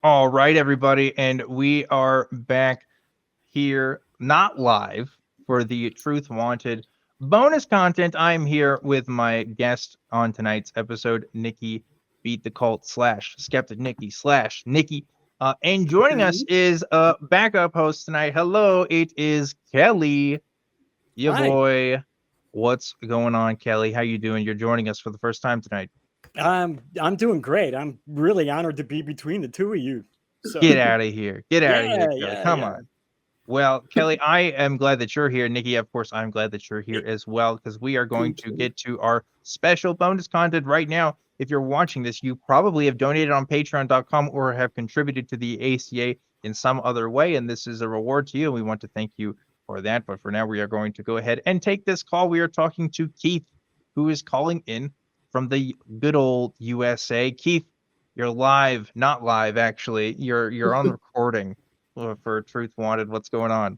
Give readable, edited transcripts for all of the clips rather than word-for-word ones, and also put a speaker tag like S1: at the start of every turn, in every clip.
S1: All right, everybody, and we are back here, not live, for the Truth Wanted bonus content. I'm here with my guest on tonight's episode, Nikki Beat the Cult slash Skeptic Nikki slash Nikki. And joining us
S2: Okay.
S1: is a backup host tonight. Hello, it is Kelly. Yeah,
S3: Hi,
S1: boy. What's going on, Kelly? How you doing? You're joining us for the first time tonight.
S3: I'm doing great. I'm really honored to be between the two of you. So
S1: Get out of here. Get out of here,
S3: yeah,
S1: Kelly.
S3: yeah,
S1: Come
S3: yeah.
S1: on. Well, Kelly, I am glad that you're here. Nikki, of course, I'm glad that you're here as well because we are going
S2: Thank
S1: to
S2: you.
S1: get to our special bonus content right now. If you're watching this, you probably have donated on patreon.com or have contributed to the ACA in some other way, and this is a reward to you. And we want to thank you for that. But for now, we are going to go ahead and take this call. We are talking to Keith, who is calling in from the good old USA. Keith, you're live, not live, actually. You're on recording for Truth Wanted. What's going on?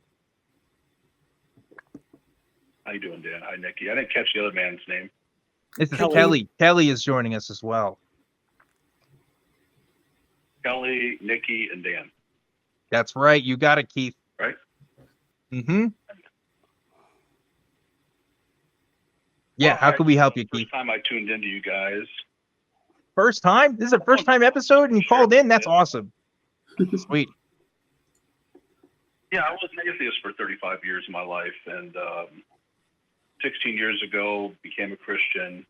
S4: How you doing, Dan? Hi, Nikki. I didn't catch the other man's name.
S1: This is
S3: Kelly.
S1: Kelly. Kelly is joining us as well.
S4: Kelly, Nikki, and Dan.
S1: That's right. You got it, Keith.
S4: Right?
S1: Mm-hmm. Yeah.
S4: Well,
S1: How can we help you, Keith?
S4: First time I tuned into you guys.
S1: First time? This is a first time episode and you
S4: Sure.
S1: called in? That's awesome. Sweet.
S4: Yeah, I was an atheist for 35 years of my life, and 16 years ago became a Christian.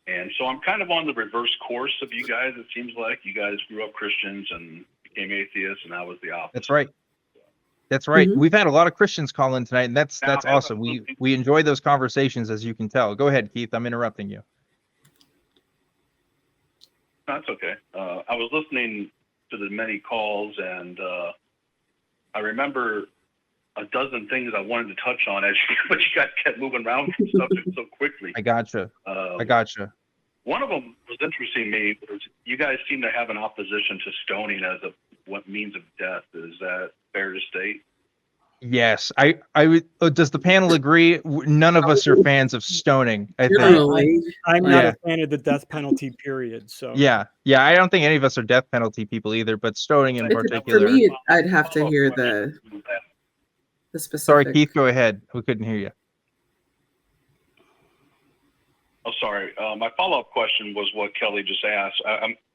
S4: And so I'm kind of on the reverse course of you guys. It seems like you guys grew up Christians and became atheists, and I was the opposite.
S1: That's right. That's right.
S2: Mhm.
S1: We've had a lot of Christians call in tonight, and that's
S4: Now,
S1: awesome. We enjoy those conversations, as you can tell. Go ahead, Keith. I'm interrupting you.
S4: That's okay. I was listening to the many calls, and I remember a dozen things I wanted to touch on, but you guys kept moving around from subject so quickly.
S1: I gotcha. I gotcha.
S4: One of them was interesting to me was you guys seem to have an opposition to stoning as what means of death. Is that fair to state?
S1: Yes, I would. Does the panel agree? None of us are fans of stoning. I think.
S2: Generally,
S3: I'm
S2: like,
S3: not
S1: Yeah.
S3: a fan of the death penalty. Period. So
S1: Yeah, I don't think any of us are death penalty people either, but stoning in
S2: for
S1: particular.
S2: me, I'd have to hear the
S1: Sorry,
S2: specific.
S1: Keith, go ahead. We couldn't hear you.
S4: Oh, sorry. My follow-up question was what Kelly just asked.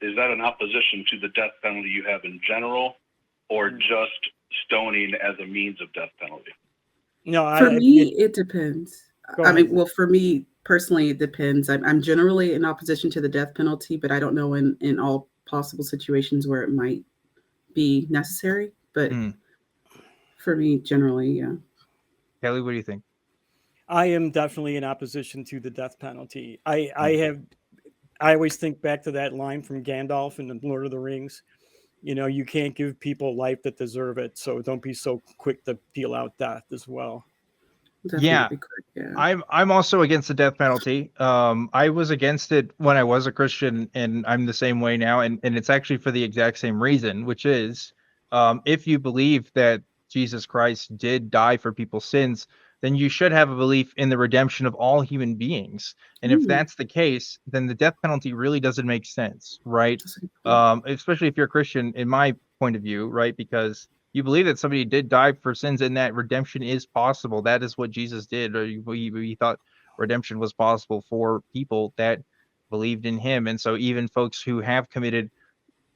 S4: Is that an opposition to the death penalty you have in general, or just stoning as a means of death penalty?
S3: no,
S2: For me, it depends.
S3: Go
S2: I mean,
S3: ahead.
S2: well, for me personally, it depends. I'm generally in opposition to the death penalty, but I don't know in all possible situations where it might be necessary. But
S1: Hmm.
S2: for me, generally, yeah.
S1: Kelly, what do you think?
S3: I am definitely in opposition to the death penalty. I
S1: Hmm.
S3: always think back to that line from Gandalf in the Lord of the Rings. You know, you can't give people life that deserve it, so don't be so quick to deal out death as well.
S2: Definitely
S1: Yeah,
S2: would be quick. Yeah.
S1: I'm also against the death penalty. I was against it when I was a Christian, and I'm the same way now. And it's actually for the exact same reason, which is, if you believe that Jesus Christ did die for people's sins, then you should have a belief in the redemption of all human beings. And if
S2: Mm,
S1: that's the case, then the death penalty really doesn't make sense, right?
S2: that's a good point.
S1: Especially if you're a Christian, in my point of view, right? Because you believe that somebody did die for sins and that redemption is possible. That is what Jesus did. Or we thought redemption was possible for people that believed in him. And so even folks who have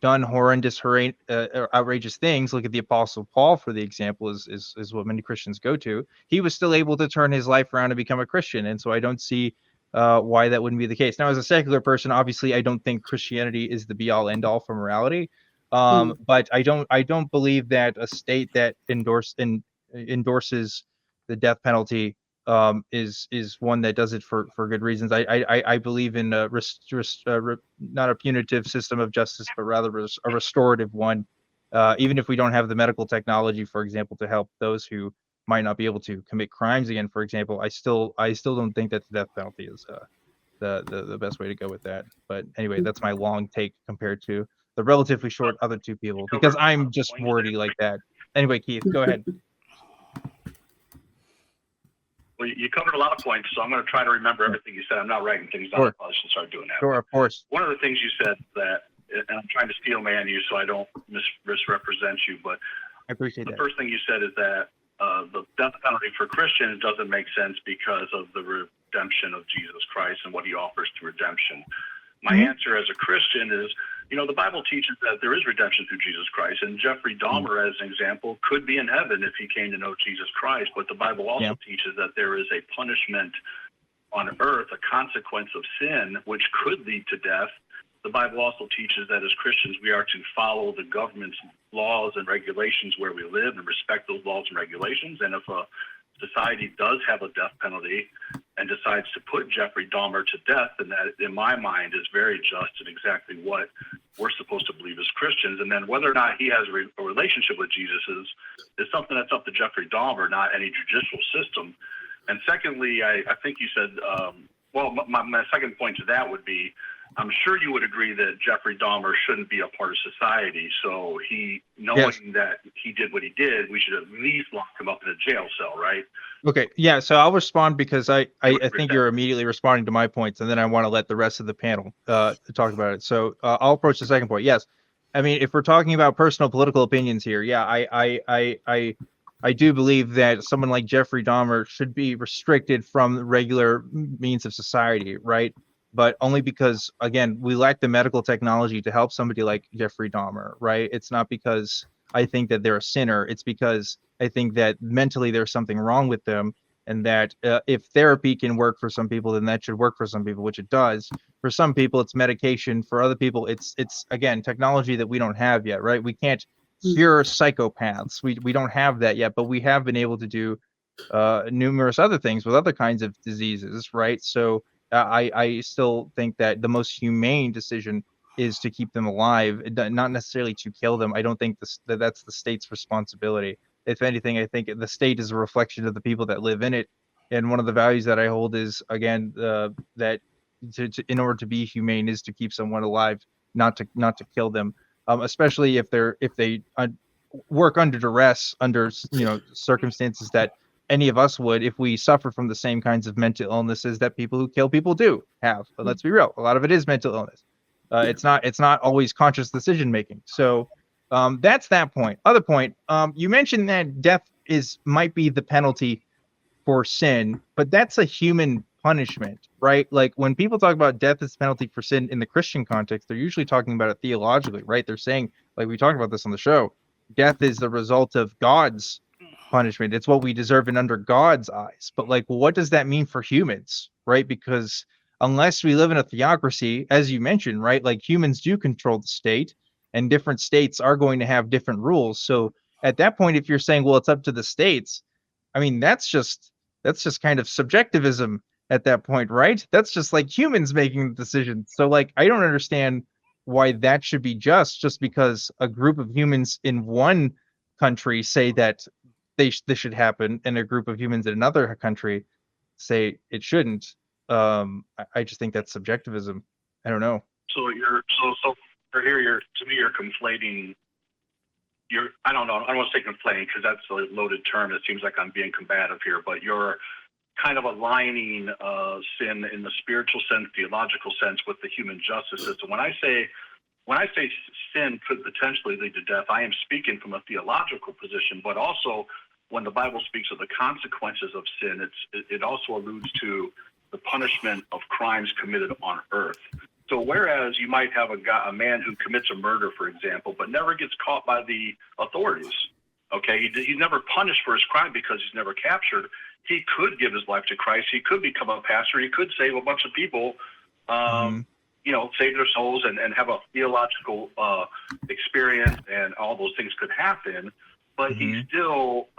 S1: done horrendous, or outrageous things, look at the Apostle Paul, for the example, is what many Christians go to. He was still able to turn his life around and become a Christian. And so I don't see why that wouldn't be the case. Now, as a secular person, obviously, I don't think Christianity is the be all end all for morality.
S2: Mm,
S1: But I don't believe that a state that endorses the death penalty is one that does it for good reasons. I believe in not a punitive system of justice, but rather a restorative one. Even if we don't have the medical technology, for example, to help those who might not be able to commit crimes again, for example, I still don't think that the death penalty is the best way to go with that. But anyway, that's my long take compared to the relatively short other two people, because I'm just wordy like that. Anyway, Keith, go ahead.
S4: Well, you covered a lot of points, so I'm going to try to remember everything you said. I'm not writing things down.
S1: Sure.
S4: I probably should start doing that.
S1: Sure, of course.
S4: One of the things you said that and I'm trying to steel man you so I don't misrepresent you, but
S1: I appreciate
S4: the
S1: that.
S4: first thing you said is that the death penalty for Christians doesn't make sense because of the redemption of Jesus Christ and what he offers through redemption. My answer as a Christian is, the Bible teaches that there is redemption through Jesus Christ, and Jeffrey Dahmer, as an example, could be in heaven if he came to know Jesus Christ, but the Bible also teaches that there is a punishment on earth, a consequence of sin, which could lead to death. The Bible also teaches that as Christians, we are to follow the government's laws and regulations where we live and respect those laws and regulations. And if a society does have a death penalty and decides to put Jeffrey Dahmer to death, then that, in my mind, is very just and exactly what we're supposed to believe as Christians. And then whether or not he has a relationship with Jesus is something that's up to Jeffrey Dahmer, not any judicial system. And secondly, I think you said, my second point to that would be, I'm sure you would agree that Jeffrey Dahmer shouldn't be a part of society. So knowing that he did what he did, we should at least lock him up in a jail cell, right?
S1: Okay, yeah. So I'll respond because I think you're immediately responding to my points, and then I want to let the rest of the panel talk about it. So I'll approach the second point. Yes, I mean, if we're talking about personal political opinions here, yeah, I do believe that someone like Jeffrey Dahmer should be restricted from the regular means of society, right? But only because, again, we lack the medical technology to help somebody like Jeffrey Dahmer, right? It's not because I think that they're a sinner. It's because I think that mentally there's something wrong with them, and that if therapy can work for some people, then that should work for some people, which it does. For some people, it's medication. For other people, it's again, technology that we don't have yet, right? We can't cure psychopaths. We don't have that yet, but we have been able to do numerous other things with other kinds of diseases, right? So I still think that the most humane decision is to keep them alive, not necessarily to kill them. I don't think that's the state's responsibility. If anything, I think the state is a reflection of the people that live in it. And one of the values that I hold is, again, that in order to be humane is to keep someone alive, not to kill them. Especially if they work under duress, under circumstances that any of us would if we suffer from the same kinds of mental illnesses that people who kill people do have. But let's be real, a lot of it is mental illness. It's not always conscious decision making. So that's that point. Other point, you mentioned that death might be the penalty for sin, but that's a human punishment, right? Like when people talk about death as penalty for sin in the Christian context, they're usually talking about it theologically, right? They're saying, like we talked about this on the show, death is the result of God's punishment. It's what we deserve and under God's eyes. But like, what does that mean for humans, right? Because unless we live in a theocracy, as you mentioned, right, like humans do control the state, and different states are going to have different rules. So at that point, if you're saying, well, it's up to the states, I mean, that's just kind of subjectivism at that point, right? That's just like humans making the decision. So like, I don't understand why that should be just because a group of humans in one country say that this should happen, and a group of humans in another country say it shouldn't. I just think that's subjectivism. I don't know.
S4: So you're conflating. I don't know. I don't want to say conflating because that's a loaded term. It seems like I'm being combative here, but you're kind of aligning sin in the spiritual sense, theological sense, with the human justice system. When I say sin could potentially lead to death, I am speaking from a theological position, but also when the Bible speaks of the consequences of sin, it also alludes to the punishment of crimes committed on earth. So whereas you might have a man who commits a murder, for example, but never gets caught by the authorities, okay, he's never punished for his crime because he's never captured, he could give his life to Christ. He could become a pastor. He could save a bunch of people, save their souls and have a theological experience, and all those things could happen. But he still,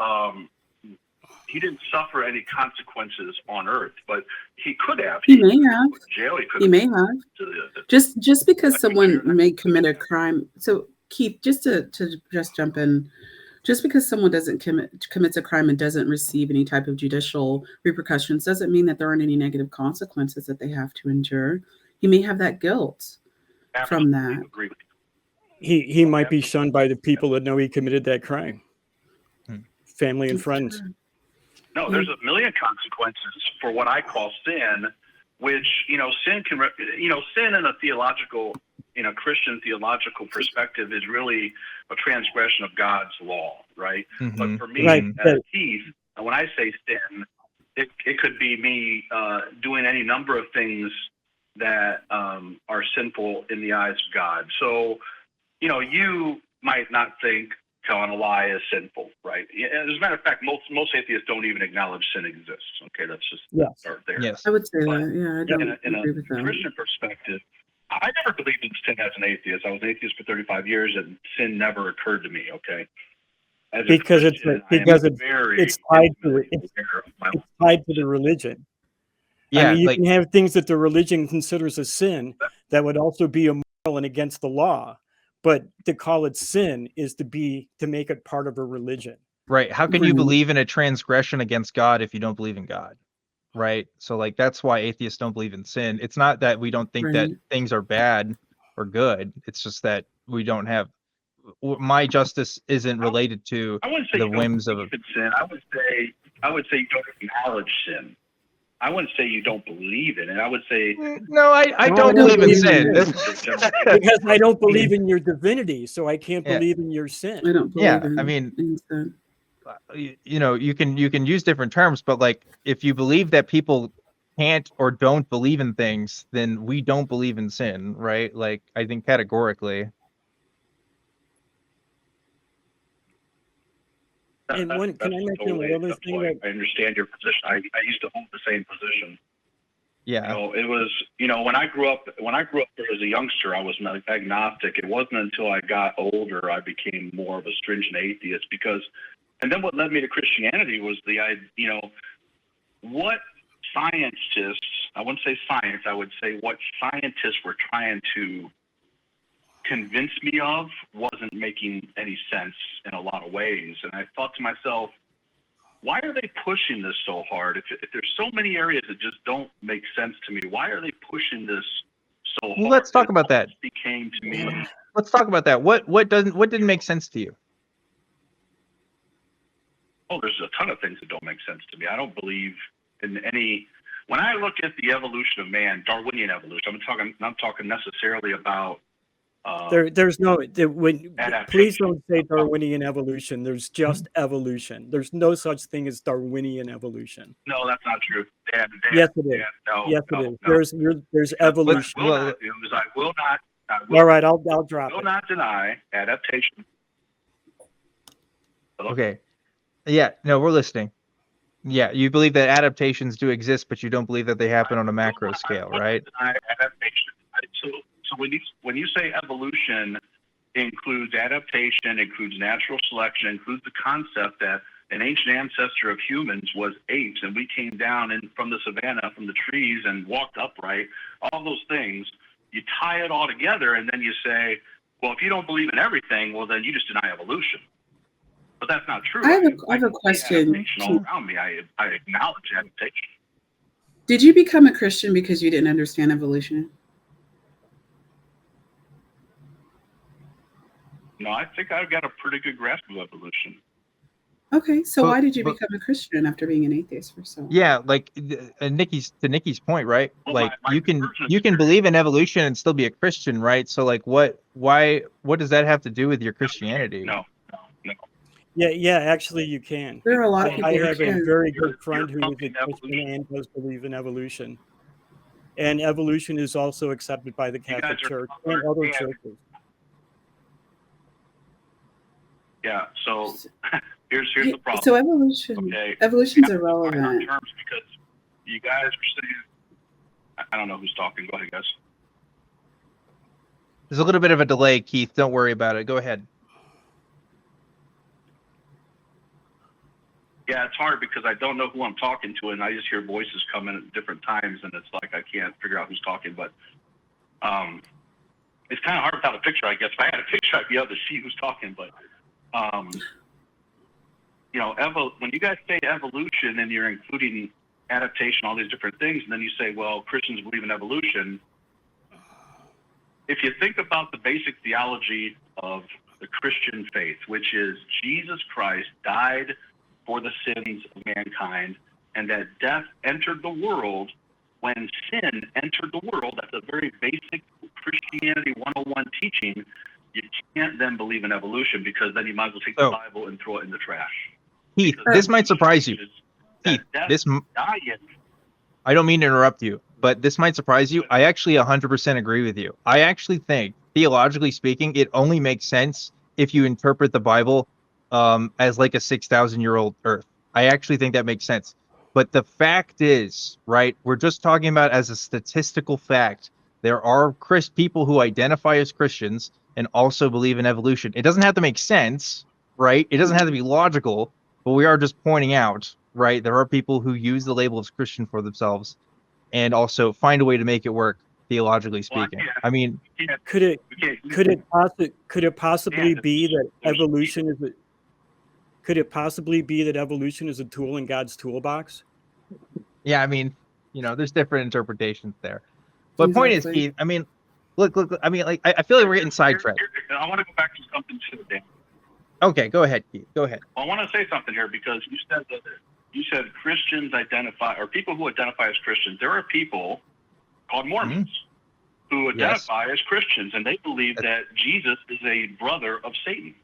S4: he didn't suffer any consequences on earth, but he could have.
S2: He may have.
S4: Jail.
S2: He may have. Just because someone may commit a crime. So Keith, just to jump in, just because someone commits a crime and doesn't receive any type of judicial repercussions doesn't mean that there aren't any negative consequences that they have to endure. He may have that guilt from that.
S4: Agree with
S3: you. He might be shunned by the people that know he committed that crime. Family and friends.
S4: No, there's a million consequences for what I call sin which, sin can, sin in a Christian theological perspective is really a transgression of God's law, right? But for me,
S3: Right.
S4: Keith, when I say sin, it could be me doing any number of things that are sinful in the eyes of God. So, you might not think telling a lie is sinful, right? As a matter of fact, most atheists don't even acknowledge sin exists. Okay, let's just start there.
S1: Yes.
S2: I would say
S4: But
S2: that. Yeah, I don't
S4: in
S2: agree with
S4: a
S2: that.
S4: Christian perspective, I never believed in sin as an atheist. I was an atheist for 35 years, and sin never occurred to me. Okay, as
S3: Because it's
S4: Christian,
S3: tied to the religion.
S1: Yeah,
S3: I mean, you can have things that the religion considers a sin that would also be immoral and against the law, but to call it sin is to make it part of a religion.
S1: right. How can you believe in a transgression against God if you don't believe in God? Right. So like that's why atheists don't believe in sin. It's not that we don't think that things are bad or good. It's just that we don't have my justice isn't related to the whims of
S4: sin. I would say you don't acknowledge sin. I wouldn't say you don't believe in it. I would say
S1: no, I don't believe in sin.
S3: Because I don't believe in your divinity, so I can't believe in your sin.
S2: I don't believe in sin.
S1: You can use different terms, but like if you believe that people can't or don't believe in things, then we don't believe in sin, right? Like I think categorically.
S3: And can I mention one other thing?
S4: I understand your position. I used to hold the same position.
S1: Yeah.
S4: It was, when I grew up as a youngster, I was agnostic. It wasn't until I got older I became more of a stringent atheist and then what led me to Christianity was what scientists, I wouldn't say science, I would say what scientists were trying to convince me of wasn't making any sense in a lot of ways. And I thought to myself, why are they pushing this so hard? If there's so many areas that just don't make sense to me, why are they pushing this so hard?
S1: Well, let's talk about that.
S4: Became to me.
S1: Let's talk about that. What didn't make sense to you?
S4: Oh, there's a ton of things that don't make sense to me. I don't believe in any. When I look at the evolution of man, Darwinian evolution, I'm not talking necessarily about.
S3: There's no. Please don't say Darwinian evolution. There's just evolution. There's no such thing as Darwinian evolution.
S4: No, that's not true. Dan,
S3: yes, it is.
S4: Dan, no,
S3: yes,
S4: no,
S3: it is.
S4: No.
S3: There's evolution.
S4: I will not.
S3: All right, I'll drop it.
S4: I will not deny adaptation. Hello?
S1: Okay. Yeah, no, we're listening. Yeah, you believe that adaptations do exist, but you don't believe that they happen on a macro scale, right?
S4: So when you say evolution includes adaptation, includes natural selection, includes the concept that an ancient ancestor of humans was apes, and we came down from the savannah, from the trees, and walked upright, all those things, you tie it all together, and then you say, well, if you don't believe in everything, well, then you just deny evolution. But that's not true.
S2: I have a question.
S4: All around me, I acknowledge adaptation.
S2: Did you become a Christian because you didn't understand evolution?
S4: No, I think I've got a pretty good grasp of evolution.
S2: Okay, so why did you become a Christian after being an atheist for so long?
S1: Yeah, like Nikki's point, right? Well, like you can believe in evolution and still be a Christian, right? So like what does that have to do with your Christianity?
S4: No.
S3: Yeah, actually you can.
S2: There are a lot of people.
S3: I have a very good friend who is a Christian and does believe in evolution. And evolution is also accepted by the Catholic Church and other churches.
S4: Yeah, so here's the problem.
S2: So evolution's irrelevant.
S4: Terms because you guys are saying, I don't know who's talking. Go ahead, guys.
S1: There's a little bit of a delay, Keith. Don't worry about it. Go ahead.
S4: Yeah, it's hard because I don't know who I'm talking to, and I just hear voices come in at different times, and it's like I can't figure out who's talking. But it's kind of hard without a picture, I guess. If I had a picture, I'd be able to see who's talking. But when you guys say evolution and you're including adaptation, all these different things, and then you say, well, Christians believe in evolution. If you think about the basic theology of the Christian faith, which is Jesus Christ died for the sins of mankind, and that death entered the world when sin entered the world, that's a very basic Christianity 101 teaching. You can't then believe in evolution, because then you might as well take the
S1: So-
S4: Bible and throw it in the trash.
S1: Keith,
S4: Because
S1: this might surprise you.
S4: that
S1: Keith,
S4: death,
S1: this
S4: dying,
S1: I don't mean to interrupt you, but this might surprise you. I actually 100% agree with you. I actually think, theologically speaking, it only makes sense if you interpret the Bible as like a 6,000-year-old Earth. I actually think that makes sense. But the fact is, right, we're just talking about as a statistical fact, there are people who identify as Christians and also believe in evolution. It doesn't have to make sense, right? It doesn't have to be logical, but we are just pointing out, right? There are people who use the label of Christian for themselves and also find a way to make it work, theologically speaking. I mean,
S4: you can't,
S3: Could it
S4: you can't,
S3: could it possibly
S4: Yeah,
S3: be that
S4: there's-
S3: evolution is a, could it possibly be that evolution is a tool in God's toolbox?
S1: yeah, I mean, there's different interpretations there. But point is,
S2: Exactly.
S1: Keith, I mean, look, I mean, like, I feel like we're getting sidetracked.
S4: I want to go back to something too, Dan.
S1: Okay, go ahead, Keith. Go ahead.
S4: I want to say something here, because you said Christians identify, or people who identify as Christians. There are people called Mormons who
S1: Yes.
S4: identify as Christians, and they believe that Jesus is a brother of Satan.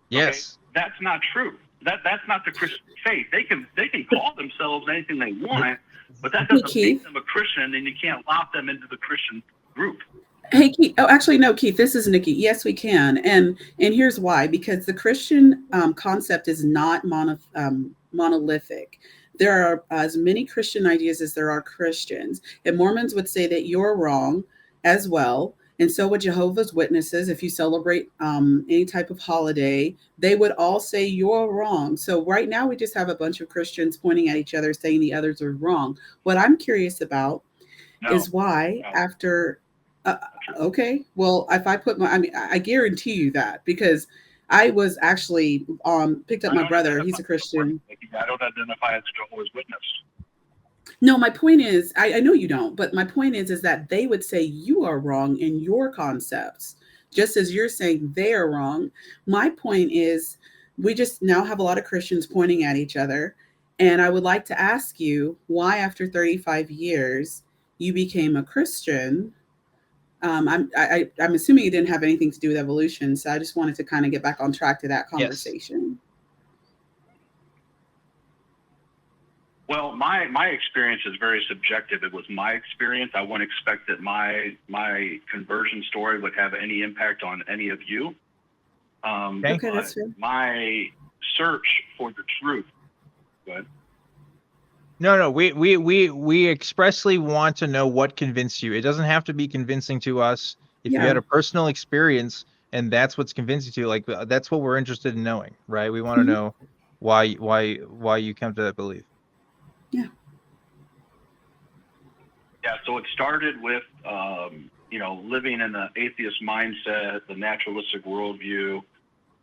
S1: Yes.
S4: That's not true. That's not the Christian faith. They can call themselves anything they want, but that doesn't
S2: Keith.
S4: make them a Christian, and you can't lock them into the Christian group.
S2: Hey, Keith. Oh, actually, no, Keith. This is Nikki. Yes, we can, and here's why. Because the Christian concept is not monolithic. There are as many Christian ideas as there are Christians, and Mormons would say that you're wrong as well, and so would Jehovah's Witnesses. If you celebrate any type of holiday, they would all say you're wrong. So right now, we just have a bunch of Christians pointing at each other, saying the others are wrong. What I'm curious about is why after. Okay, well, if I put I guarantee you that, because I was actually picked up my brother. He's a Christian.
S4: I don't identify as a Jehovah's Witness.
S2: No, my point is, I know you don't, but my point is that they would say you are wrong in your concepts, just as you're saying they are wrong. My point is, we just now have a lot of Christians pointing at each other, and I would like to ask you why, after 35 years, you became a Christian. I'm assuming it didn't have anything to do with evolution, so I just wanted to kind of get back on track to that conversation.
S4: Well, my experience is very subjective. It was my experience. I wouldn't expect that my conversion story would have any impact on any of you.
S2: Okay, that's fair.
S4: My search for the truth. Go ahead.
S1: No, we expressly want to know what convinced you. It doesn't have to be convincing to us. If you
S2: Yeah.
S1: had a personal experience and that's what's convincing to you, like that's what we're interested in knowing, right? We want to know why you come to that belief.
S4: Yeah, so it started with, living in the atheist mindset, the naturalistic worldview,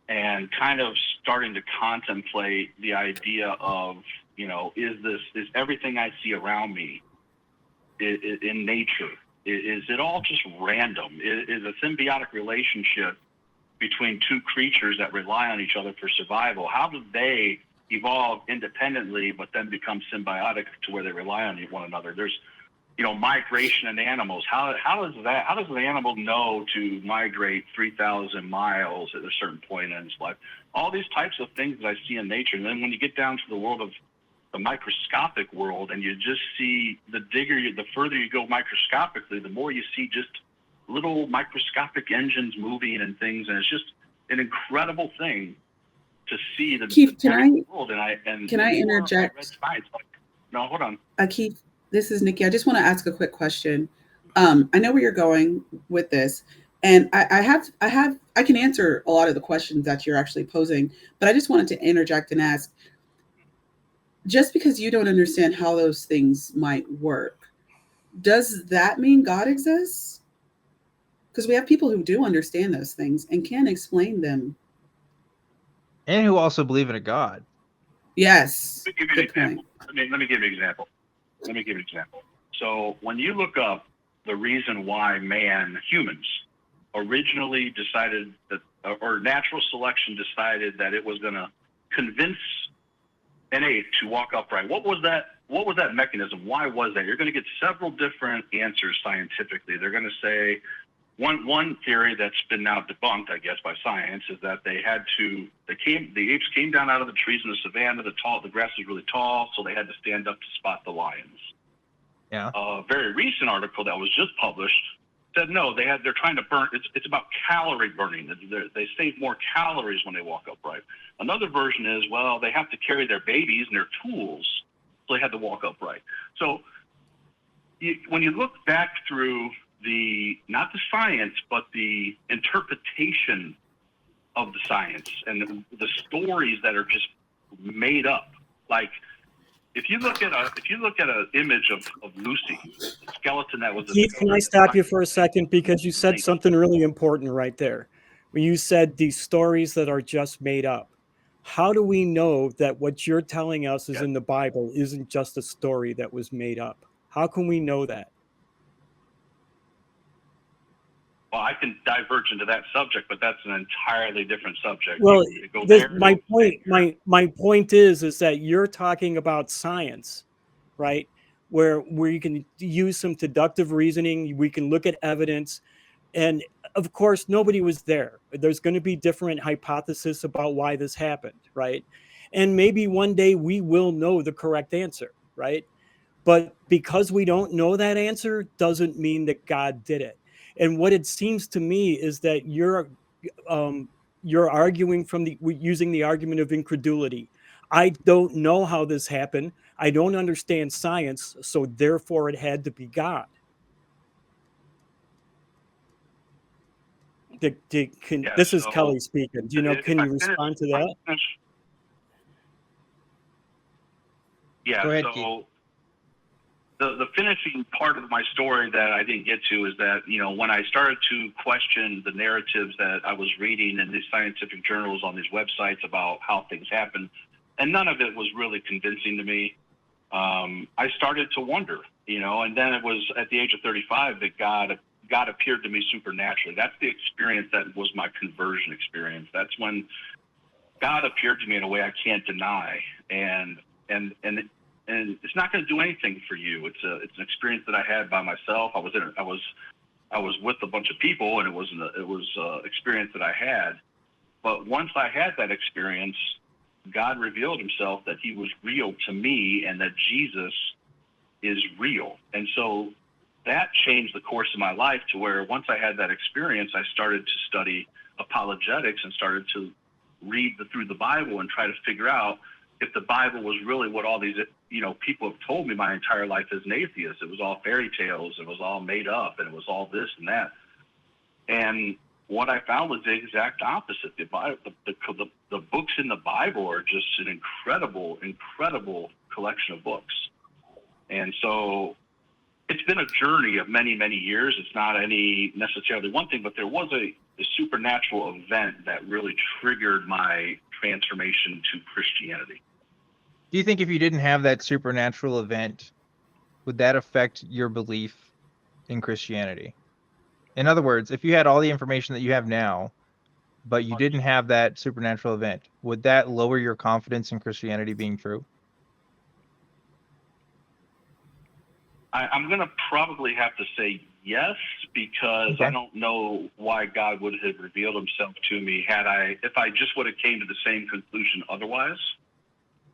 S4: and kind of starting to contemplate the idea of, is everything I see around me in nature, is it all just random? Is a symbiotic relationship between two creatures that rely on each other for survival? How did they evolve independently, but then become symbiotic to where they rely on one another? There's, migration in animals. How does an animal know to migrate 3,000 miles at a certain point in its life? All these types of things that I see in nature. And then when you get down to the world of the microscopic world, and you just see the further you go microscopically, the more you see just little microscopic engines moving and things. And it's just an incredible thing to see the
S2: Keith,
S4: world. And
S2: can I interject?
S4: No, hold on.
S2: Keith, this is Nikki. I just want to ask a quick question. I know where you're going with this, and I can answer a lot of the questions that you're actually posing, but I just wanted to interject and ask, just because you don't understand how those things might work, does that mean God exists? Because we have people who do understand those things and can explain them.
S1: And who also believe in a God.
S2: Yes.
S4: Let me give you an example. Let me give you an example. So when you look up the reason why humans, originally decided that, or natural selection decided that it was going to convince an ape to walk upright. What was that what was that mechanism? Why was that? You're going to get several different answers scientifically. They're going to say one theory that's been now debunked, I guess, by science is that the apes came down out of the trees in the savannah. The grass was really tall, so they had to stand up to spot the lions.
S1: Yeah.
S4: A very recent article that was just published said no, they're trying to burn. It's about calorie burning. They save more calories when they walk upright. Another version is, well, they have to carry their babies and their tools, so they had to walk upright. So when you look back through not the science, but the interpretation of the science and the stories that are just made up, like if you look at an image of Lucy, the skeleton that was.
S3: Keith, can I stop you for a second, because you said something really important right there. When you said these stories that are just made up. How do we know that what you're telling us is in the Bible isn't just a story that was made up? How can we know that?
S4: Well, I can diverge into that subject, but that's an entirely different subject.
S3: Well, my point is that you're talking about science, right? Where you can use some deductive reasoning, we can look at evidence, and of course, nobody was there. There's going to be different hypotheses about why this happened, right? And maybe one day we will know the correct answer, right? But because we don't know that answer doesn't mean that God did it. And what it seems to me is that you're arguing using the argument of incredulity. I don't know how this happened. I don't understand science, so therefore it had to be God. This is Kelly speaking. Do you know? Can you respond to that?
S4: Yeah.
S1: Go ahead,
S4: so the finishing part of my story that I didn't get to is that, when I started to question the narratives that I was reading in these scientific journals on these websites about how things happen, and none of it was really convincing to me, I started to wonder, and then it was at the age of 35 that God appeared to me supernaturally. That's the experience that was my conversion experience. That's when God appeared to me in a way I can't deny, and it's not going to do anything for you. It's an experience that I had by myself. I was with a bunch of people, and it was an experience that I had. But once I had that experience, God revealed Himself that He was real to me, and that Jesus is real. And so that changed the course of my life to where once I had that experience, I started to study apologetics and started to read through the Bible and try to figure out if the Bible was really what all these, people have told me my entire life as an atheist. It was all fairy tales. It was all made up, and it was all this and that. And what I found was the exact opposite. The books in the Bible are just an incredible, incredible collection of books. And so it's been a journey of many, many years. It's not any necessarily one thing, but there was a supernatural event that really triggered my transformation to Christianity.
S1: Do you think if you didn't have that supernatural event, would that affect your belief in Christianity? In other words, if you had all the information that you have now, but you didn't have that supernatural event, would that lower your confidence in Christianity being true?
S4: I'm going to probably have to say yes, because I don't know why God would have revealed Himself to me if I just would have came to the same conclusion otherwise.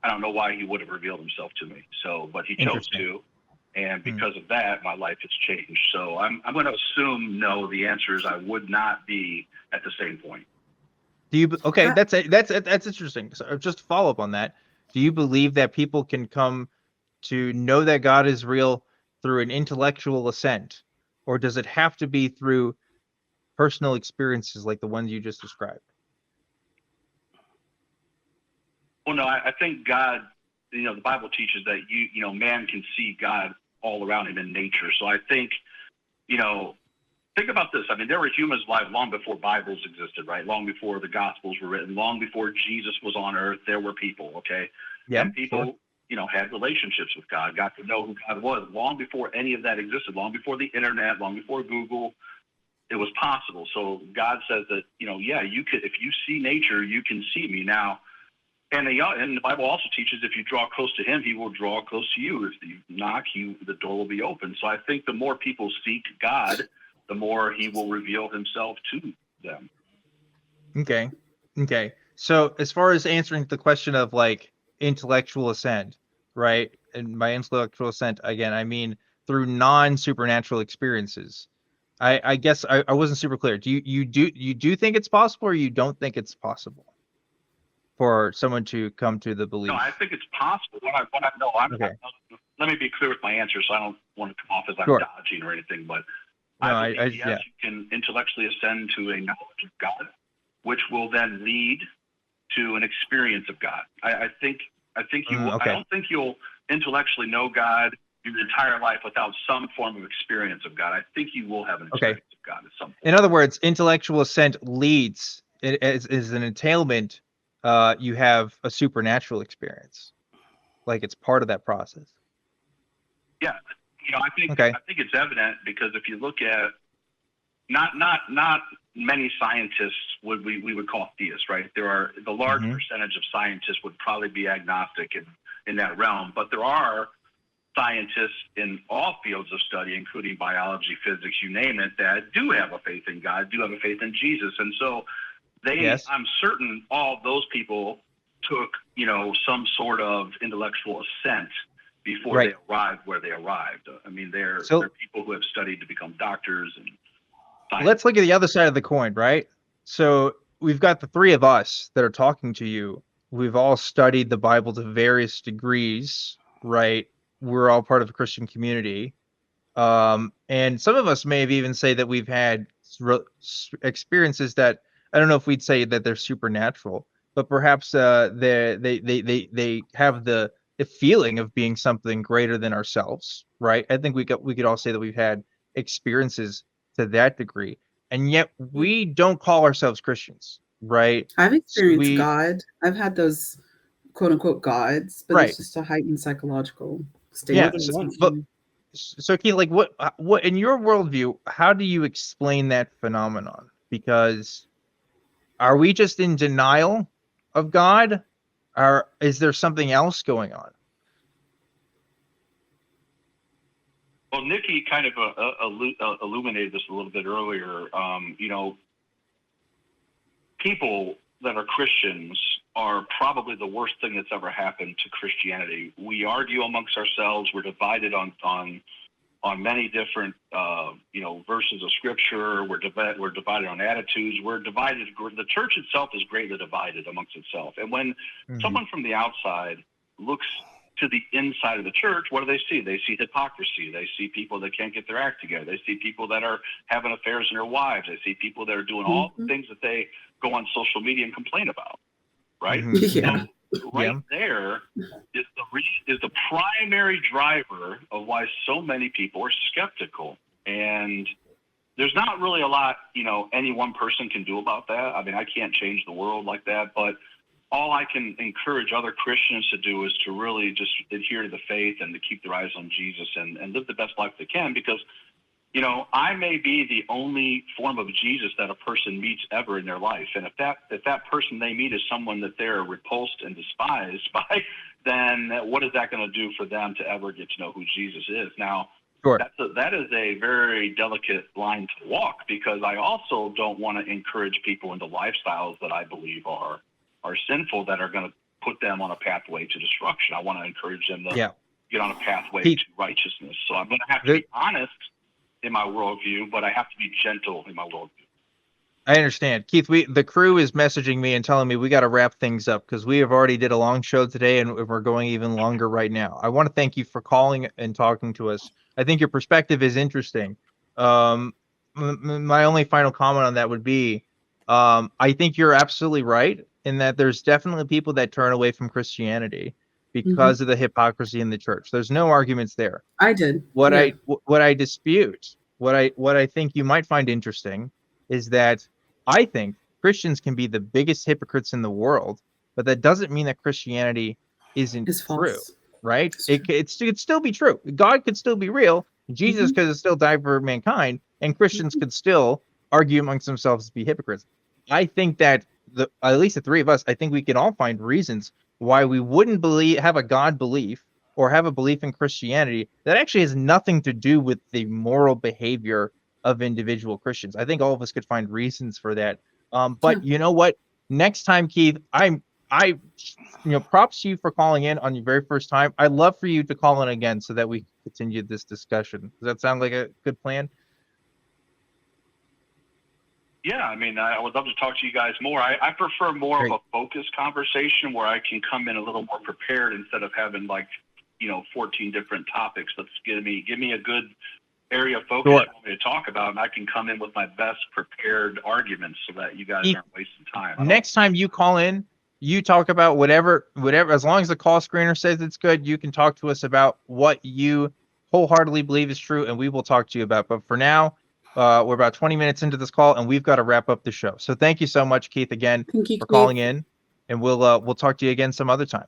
S4: I don't know why He would have revealed Himself to me. So, but He chose to, and because of that, my life has changed. So I'm going to assume no. The answer is I would not be at the same point.
S1: Do you? Okay, that's interesting. So just to follow up on that, do you believe that people can come to know that God is real through an intellectual assent, or does it have to be through personal experiences like the ones you just described?
S4: Well, no, I think God, the Bible teaches that man can see God all around him in nature. So I think, think about this. I mean, there were humans alive long before Bibles existed, right? Long before the Gospels were written, long before Jesus was on earth, there were people, okay?
S1: Yeah,
S4: and people, had relationships with God, got to know who God was long before any of that existed, long before the internet, long before Google. It was possible. So God says that, you could, if you see nature, you can see me. Now, And the Bible also teaches if you draw close to him, he will draw close to you. If you knock, the door will be open. So I think the more people seek God, the more he will reveal himself to them.
S1: Okay. So as far as answering the question of like intellectual assent, right? And by intellectual assent, again, I mean through non-supernatural experiences. I guess I wasn't super clear. Do you do think it's possible, or you don't think it's possible for someone to come to the belief?
S4: No, I think it's possible. Let me be clear with my answer, so I don't want to come off as I'm dodging or anything. But I believe, yes, you can intellectually ascend to a knowledge of God, which will then lead to an experience of God. I think you will. I don't think you'll intellectually know God your entire life without some form of experience of God. I think you will have an experience of God at some point.
S1: In other words, intellectual assent leads is an entailment. You have a supernatural experience, like it's part of that process.
S4: Yeah, I think it's evident, because if you look at not many scientists we would call theists, right? There are the large percentage of scientists would probably be agnostic in that realm, but there are scientists in all fields of study, including biology, physics, you name it, that do have a faith in God, do have a faith in Jesus. And so I'm certain all those people took, some sort of intellectual assent before they arrived where they arrived. I mean, they're people who have studied to become doctors and scientists.
S1: Let's look at the other side of the coin, right? So we've got the three of us that are talking to you. We've all studied the Bible to various degrees, right? We're all part of a Christian community. And some of us may have even say that we've had experiences that, I don't know if we'd say that they're supernatural, but perhaps they have the feeling of being something greater than ourselves, right? I think we could all say that we've had experiences to that degree, and yet we don't call ourselves Christians, right?
S2: I've experienced God. I've had those quote unquote gods, but it's just a heightened psychological state.
S1: Yeah. So Keith, like what in your worldview, how do you explain that phenomenon? Because are we just in denial of God, or is there something else going on?
S4: Well, Nikki kind of illuminated this a little bit earlier. People that are Christians are probably the worst thing that's ever happened to Christianity. We argue amongst ourselves. We're divided on many different verses of scripture. We're divided on attitudes. We're divided. The church itself is greatly divided amongst itself. And when someone from the outside looks to the inside of the church, what do they see? They see hypocrisy. They see people that can't get their act together. They see people that are having affairs in their wives. They see people that are doing all the things that they go on social media and complain about, right?
S2: Yeah.
S4: So there is the primary driver of why so many people are skeptical. And there's not really a lot, any one person can do about that. I mean, I can't change the world like that, but all I can encourage other Christians to do is to really just adhere to the faith and to keep their eyes on Jesus and live the best life they can, because, I may be the only form of Jesus that a person meets ever in their life. And if that person they meet is someone that they're repulsed and despised by, then what is that going to do for them to ever get to know who Jesus is? Now, that is a very delicate line to walk, because I also don't want to encourage people into lifestyles that I believe are sinful, that are going to put them on a pathway to destruction. I want to encourage them to get on a pathway to righteousness. So I'm going to have to be honest in my worldview, but I have to be gentle in my worldview.
S1: I understand. Keith, the crew is messaging me and telling me we got to wrap things up, because we have already did a long show today and we're going even longer right now. I want to thank you for calling and talking to us. I think your perspective is interesting. My only final comment on that would be, I think you're absolutely right in that there's definitely people that turn away from Christianity because of the hypocrisy in the church. There's no arguments there.
S2: I did.
S1: What I dispute, what I think you might find interesting, is that I think Christians can be the biggest hypocrites in the world, but that doesn't mean that Christianity isn't true, right? It could still be true. God could still be real. Jesus could still die for mankind, and Christians could still argue amongst themselves to be hypocrites. I think that at least the three of us, I think we can all find reasons why we wouldn't have a God belief or have a belief in Christianity that actually has nothing to do with the moral behavior of individual Christians. I think all of us could find reasons for that. But you know what? Next time, Keith, props to you for calling in on your very first time. I'd love for you to call in again so that we can continue this discussion. Does that sound like a good plan?
S4: Yeah, I mean, I would love to talk to you guys more. I prefer more
S1: Great.
S4: of a focused conversation where I can come in a little more prepared instead of having 14 different topics. Let's give me a good area of focus
S1: Sure.
S4: you want me to talk about, and I can come in with my best prepared arguments so that you guys aren't wasting time.
S1: Next time you call in, you talk about whatever, as long as the call screener says it's good, you can talk to us about what you wholeheartedly believe is true, and we will talk to you about. But for now, we're about 20 minutes into this call, and we've got to wrap up the show. So thank you so much, Keith, again
S2: Thank you,
S1: for
S2: Keith.
S1: calling in, and we'll talk to you again some other time.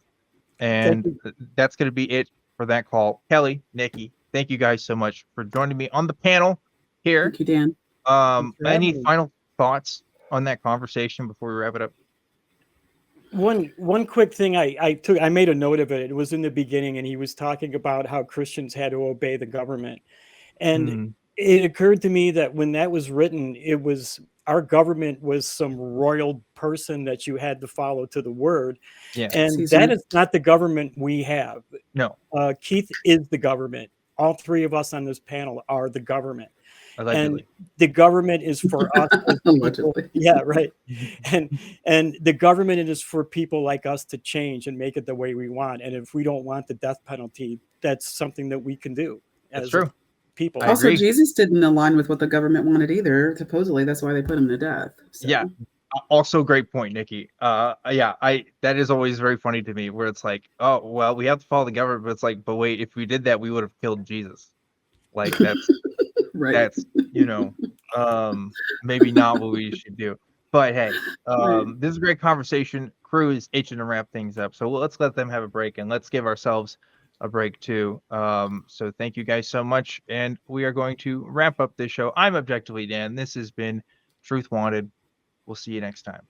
S1: And that's going to be it for that call. Kelly, Nikki, thank you guys so much for joining me on the panel here.
S2: Thank you, Dan.
S1: Any final thoughts on that conversation before we wrap it up?
S3: One quick thing I made a note of it. It was in the beginning, and he was talking about how Christians had to obey the government. And it occurred to me that when that was written, it was our government was some royal person that you had to follow to the word.
S1: Yeah.
S3: And
S2: Caesar.
S3: that is not the government we have.
S1: No.
S3: Keith is the government. All three of us on this panel are the government.
S1: Allegedly.
S3: And the government is for us as people.
S2: Allegedly.
S3: Yeah, right. And the government is for people like us to change and make it the way we want. And if we don't want the death penalty, that's something that we can do
S1: That's
S3: as
S1: true.
S3: people.
S1: I
S2: Also,
S1: agree.
S2: Jesus didn't align with what the government wanted either. Supposedly, that's why they put him to death. So.
S1: Yeah. Also, great point, Nikki. That is always very funny to me, where it's like, oh, well, we have to follow the government, but it's like, but wait, if we did that, we would have killed Jesus. Like that's
S2: Right.
S1: that's maybe not what we should do. But hey, this is a great conversation. Crew is itching to wrap things up, so let's let them have a break and let's give ourselves a break too. So thank you guys so much, and we are going to wrap up this show. I'm Objectively Dan. This has been Truth Wanted. We'll see you next time.